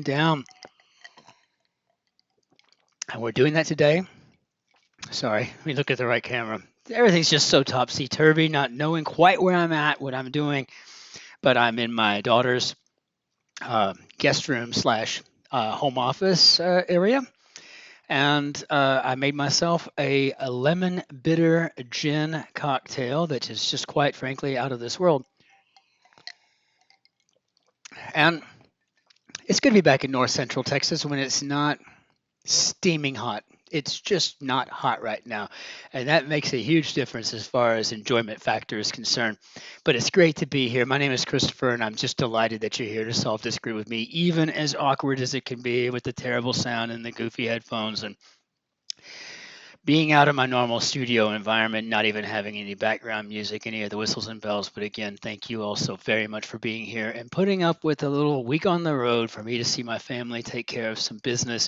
down. And we're doing that today. Sorry, let me look at the right camera. Everything's just so topsy-turvy, not knowing quite where I'm at, what I'm doing. But I'm in my daughter's guest room slash home office area. And I made myself a lemon bitter gin cocktail that is just quite frankly out of this world. And it's good to be back in north central Texas when it's not steaming hot. It's just not hot right now. And that makes a huge difference as far as enjoyment factor is concerned. But it's great to be here. My name is Christopher, and I'm just delighted that you're here to solve this group with me, even as awkward as it can be with the terrible sound and the goofy headphones and being out of my normal studio environment, not even having any background music, any of the whistles and bells. But again, thank you all so very much for being here and putting up with a little week on the road for me to see my family, take care of some business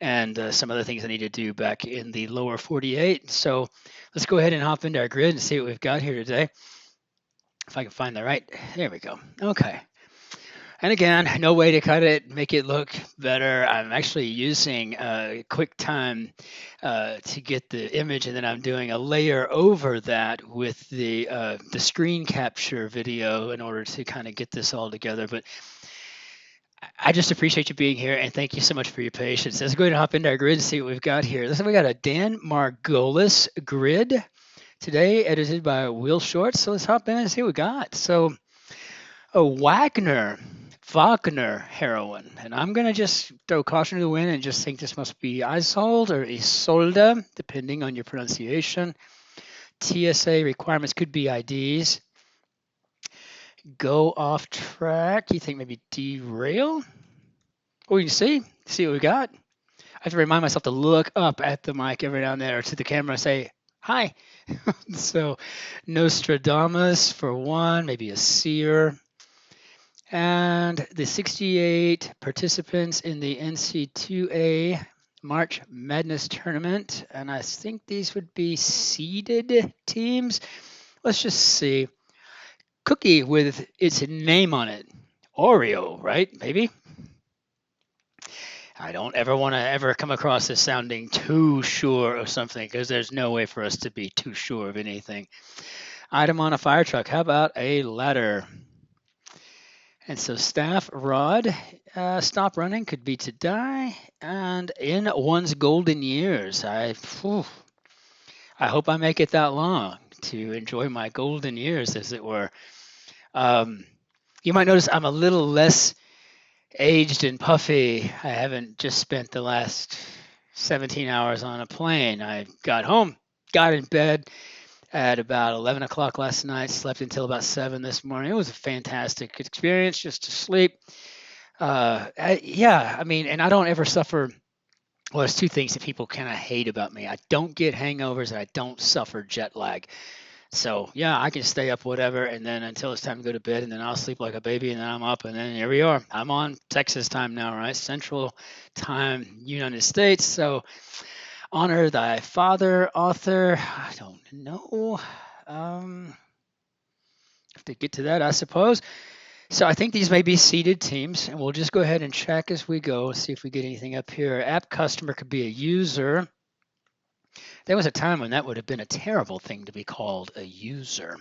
and some other things I need to do back in the lower 48. So let's go ahead and hop into our grid and see what we've got here today. If I can find the right, there we go. Okay. And again, no way to cut it, make it look better. I'm actually using QuickTime to get the image, and then I'm doing a layer over that with the screen capture video in order to kind of get this all together. But I just appreciate you being here, and thank you so much for your patience. Let's go ahead and hop into our grid and see what we've got here. Listen, we got a Dan Margolis grid today, edited by Will Short. So let's hop in and see what we got. So a Wagner heroine, and I'm going to just throw caution to the wind and just think this must be Isolde or Isolde, depending on your pronunciation. TSA requirements could be IDs. Go off track. You think maybe derail? Oh, you can see what we got. I have to remind myself to look up at the mic every now and then or to the camera and say, hi. So Nostradamus for one, maybe a seer. And the 68 participants in the NC2A March Madness tournament. And I think these would be seeded teams. Let's just see. Cookie with its name on it. Oreo, right? Maybe. I don't ever want to ever come across as sounding too sure of something because there's no way for us to be too sure of anything. Item on a fire truck. How about a ladder? And so staff rod, stop running could be to die. And in one's golden years, I hope I make it that long to enjoy my golden years, as it were. You might notice I'm a little less aged and puffy. I haven't just spent the last 17 hours on a plane. I got home, got in bed at about 11 o'clock last night, slept until about 7 this morning. It was a fantastic experience just to sleep. Yeah, I mean, and I don't ever suffer. Well, there's two things that people kind of hate about me. I don't get hangovers and I don't suffer jet lag. So yeah, I can stay up whatever, and then until it's time to go to bed, and then I'll sleep like a baby, and then I'm up, and then here we are. I'm on Texas time now, right? Central time, United States. So honor thy father, author. I don't know. Have to get to that, I suppose. So I think these may be seeded teams, and we'll just go ahead and check as we go, see if we get anything up here. App customer could be a user. There was a time when that would have been a terrible thing to be called a user.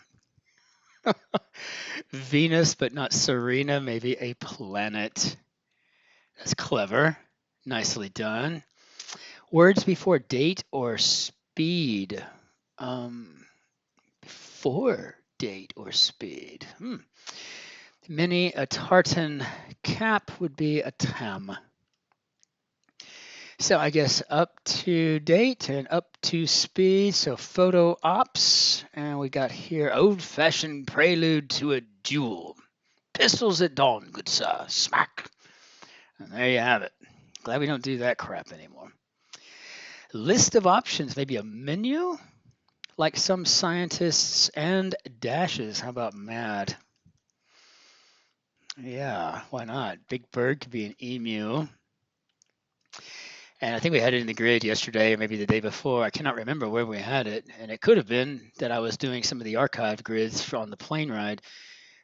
Venus, but not Serena, maybe a planet. That's clever. Nicely done. Words before date or speed. Before date or speed. Mini, a tartan cap would be a tam. So I guess up to date and up to speed. So photo ops. And we got here old-fashioned prelude to a duel. Pistols at dawn, good sir. Smack. And there you have it. Glad we don't do that crap anymore. List of options, maybe a menu? Like some scientists and dashes. How about mad? Yeah, why not? Big bird could be an emu. And I think we had it in the grid yesterday or maybe the day before. I cannot remember where we had it. And it could have been that I was doing some of the archive grids on the plane ride.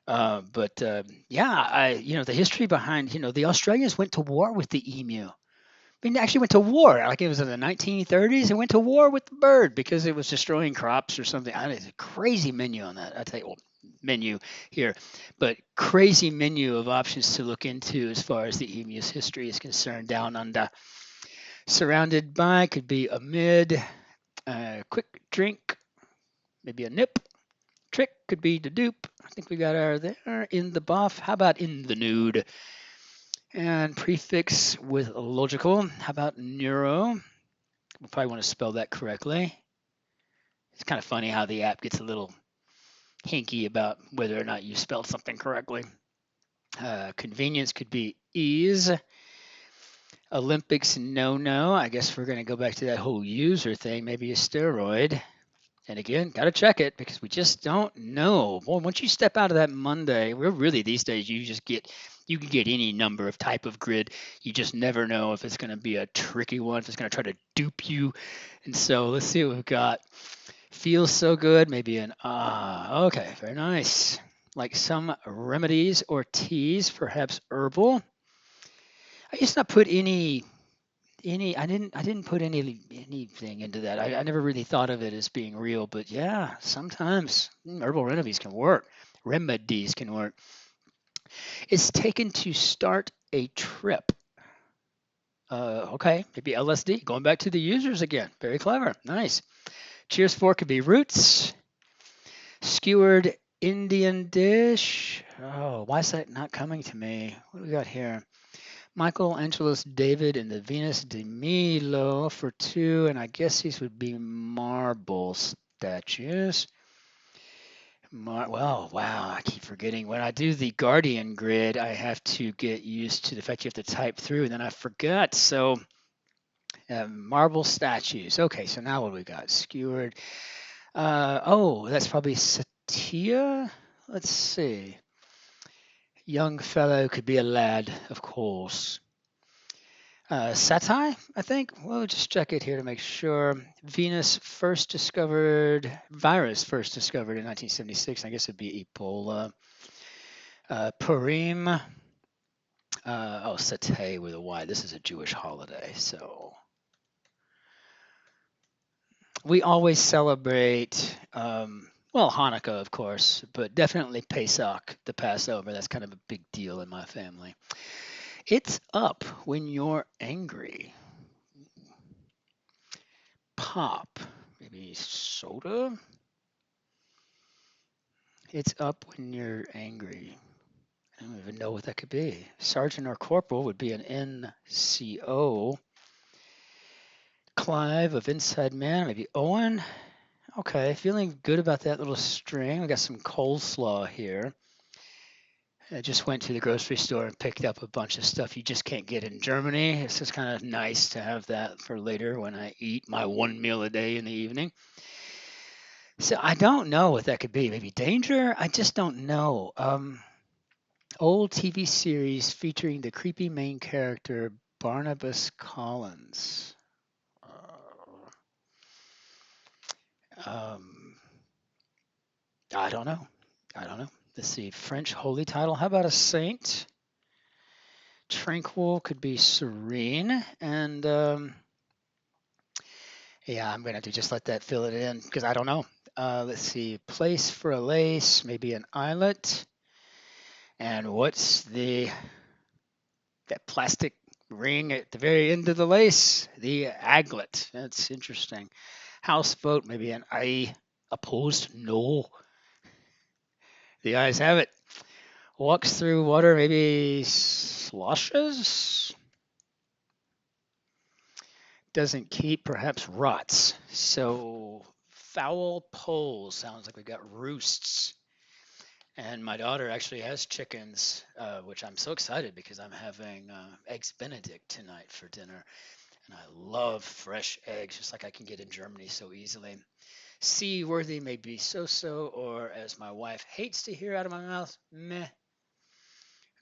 But yeah, the history behind, the Australians went to war with the emu. I mean, they actually went to war. Like it was in the 1930s, and went to war with the bird because it was destroying crops or something. It's a crazy menu on that. I tell you, well, menu here, but crazy menu of options to look into as far as the emu's history is concerned. Down under, surrounded by could be amid, quick drink, maybe a nip. Trick could be the dupe. I think we got our there. In the buff. How about in the nude? And prefix with logical. How about neuro? We'll probably want to spell that correctly. It's kind of funny how the app gets a little hinky about whether or not you spelled something correctly. Convenience could be ease. Olympics, no. I guess we're going to go back to that whole user thing. Maybe a steroid. And again, got to check it because we just don't know. Boy, once you step out of that Monday, we're really these days, you can get any number of type of grid. You just never know if it's going to be a tricky one, if it's going to try to dupe you. And so let's see what we've got. Feels so good. Maybe an okay, very nice. Like some remedies or teas, perhaps herbal. I just not put I didn't put anything into that. I never really thought of it as being real, but yeah, sometimes herbal remedies can work. Remedies can work. It's taken to start a trip. Okay, maybe LSD. Going back to the users again. Very clever. Nice. Cheers for could be roots. Skewered Indian dish. Oh, why is that not coming to me? What do we got here? Michelangelo's David and the Venus de Milo for 2, and I guess these would be marble statues. Well, wow, I keep forgetting. When I do the Guardian grid, I have to get used to the fact you have to type through, and then I forgot. So, marble statues. Okay, so now what do we got? Skewered. Oh, that's probably Satya. Let's see. Young fellow could be a lad, of course. Satai, I think. We'll just check it here to make sure. Virus first discovered in 1976. I guess it'd be Ebola. Purim. Satay with a Y. This is a Jewish holiday, so we always celebrate. Well, Hanukkah, of course, but definitely Pesach, the Passover. That's kind of a big deal in my family. It's up when you're angry. Pop, maybe soda. It's up when you're angry. I don't even know what that could be. Sergeant or corporal would be an NCO. Clive of Inside Man, maybe Owen. Okay, feeling good about that little string. We got some coleslaw here. I just went to the grocery store and picked up a bunch of stuff you just can't get in Germany. It's just kind of nice to have that for later when I eat my one meal a day in the evening. So I don't know what that could be. Maybe danger? I just don't know. Old TV series featuring the creepy main character Barnabas Collins. Um, I don't know. Let's see. French holy title. How about a saint? Tranquil could be serene. And yeah, I'm going to have to just let that fill it in because I don't know. Let's see. Place for a lace. Maybe an eyelet. And what's that plastic ring at the very end of the lace? The aglet. That's interesting. House vote, maybe an aye. Opposed? No. The ayes have it. Walks through water, maybe sloshes? Doesn't keep, perhaps rots. So foul poles sounds like we've got roosts. And my daughter actually has chickens, which I'm so excited because I'm having eggs Benedict tonight for dinner. And I love fresh eggs, just like I can get in Germany so easily. Seaworthy may be so-so, or as my wife hates to hear out of my mouth, meh.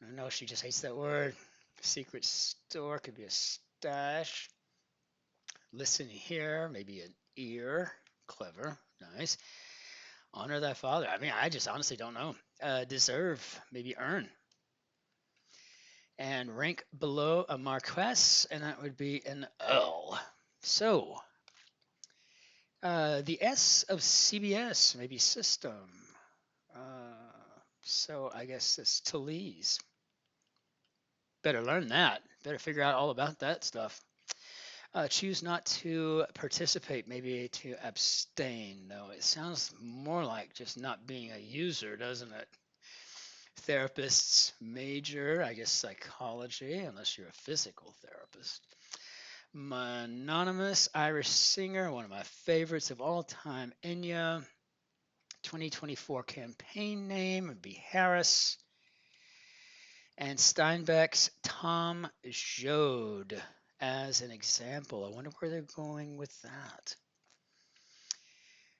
I know she just hates that word. Secret store could be a stash. Listen here, maybe an ear. Clever, nice. Honor thy father. I mean, I just honestly don't know. Deserve, maybe earn. And rank below a marquess, and that would be an earl. So, the S of CBS, maybe system. So I guess it's Talese. Better learn that. Better figure out all about that stuff. Choose not to participate, maybe to abstain, though. It sounds more like just not being a user, doesn't it? Therapists major, I guess psychology, unless you're a physical therapist. Anonymous Irish singer, one of my favorites of all time, Enya. 2024 campaign name would be Harris. And Steinbeck's Tom Joad as an example. I wonder where they're going with that.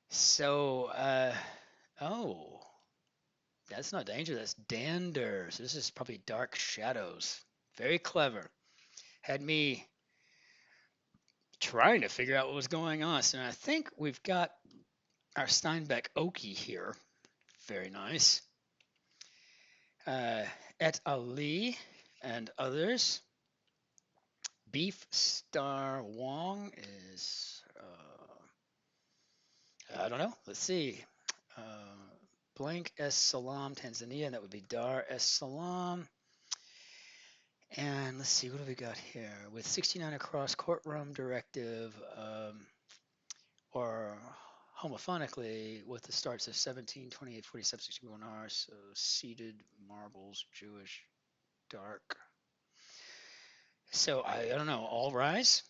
So, oh, that's not danger, that's dander. So this is probably dark shadows. Very clever. Had me trying to figure out what was going on. So I think we've got our Steinbeck Okie here. Very nice. Et Ali and others. Beef Star Wong is, I don't know. Let's see. Uh, Blank Es Salam, Tanzania. That would be Dar Es Salaam. And let's see, what do we got here? With 69 across courtroom directive, or homophonically with the starts of 17, 28, 47, 61 R. So seated marbles, Jewish, dark. So I don't know. All rise.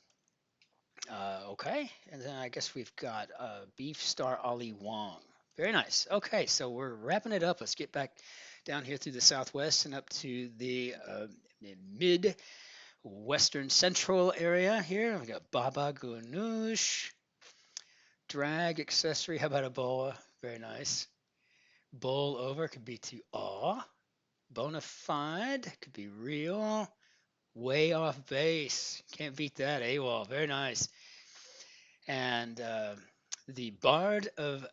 Okay, and then I guess we've got Beef Star Ali Wong. Very nice. Okay, so we're wrapping it up. Let's get back down here through the southwest and up to the mid western central area here. We got Baba Ganoush, drag accessory. How about a boa? Very nice. Bowl over could be to awe. Bona fide could be real. Way off base. Can't beat that. AWOL. Very nice. And the Bard of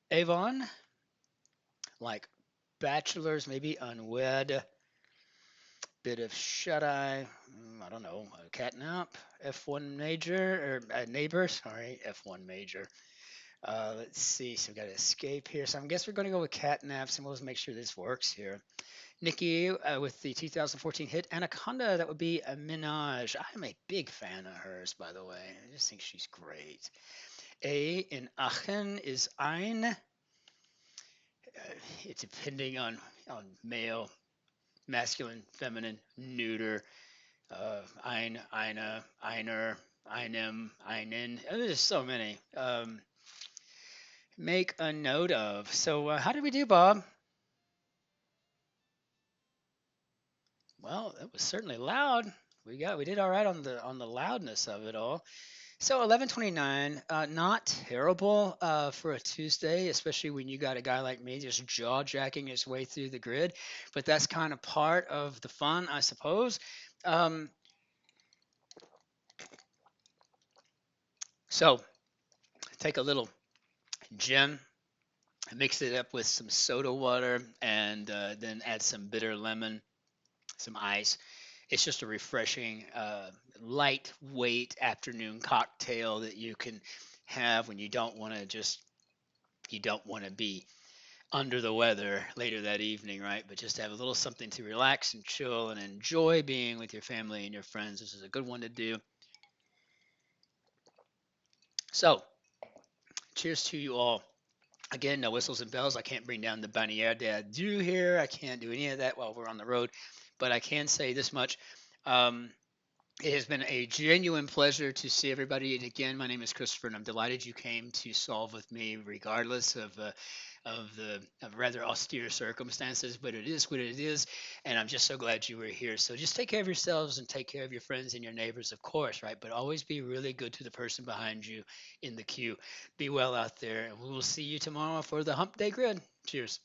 Avon, like bachelors, maybe unwed, bit of shut eye, I don't know, catnap, F1 major, or neighbor, sorry, F1 major. Let's see, so we got to escape here. So I guess we're going to go with catnaps, and we'll just make sure this works here. Nikki with the 2014 hit Anaconda, that would be a Minaj. I'm a big fan of hers, by the way. I just think she's great. A in Aachen is ein. It's depending on male, masculine, feminine, neuter. Ein, eine, einer, einem, einen. There's so many. Make a note of. So how did we do, Bob? Well, it was certainly loud. We did all right on the loudness of it all. So 11:29, not terrible for a Tuesday, especially when you got a guy like me just jaw jacking his way through the grid. But that's kind of part of the fun, I suppose. So take a little gin, mix it up with some soda water, and then add some bitter lemon, some ice. It's just a refreshing, lightweight afternoon cocktail that you can have when you don't want to be under the weather later that evening, right? But just have a little something to relax and chill and enjoy being with your family and your friends. This is a good one to do. So, cheers to you all. Again, no whistles and bells. I can't bring down the Bannière d'Adieu here. I can't do any of that while we're on the road. But I can say this much. It has been a genuine pleasure to see everybody. And again, my name is Christopher, and I'm delighted you came to solve with me, regardless of the rather austere circumstances. But it is what it is, and I'm just so glad you were here. So just take care of yourselves and take care of your friends and your neighbors, of course, right? But always be really good to the person behind you in the queue. Be well out there, and we will see you tomorrow for the Hump Day Grid. Cheers.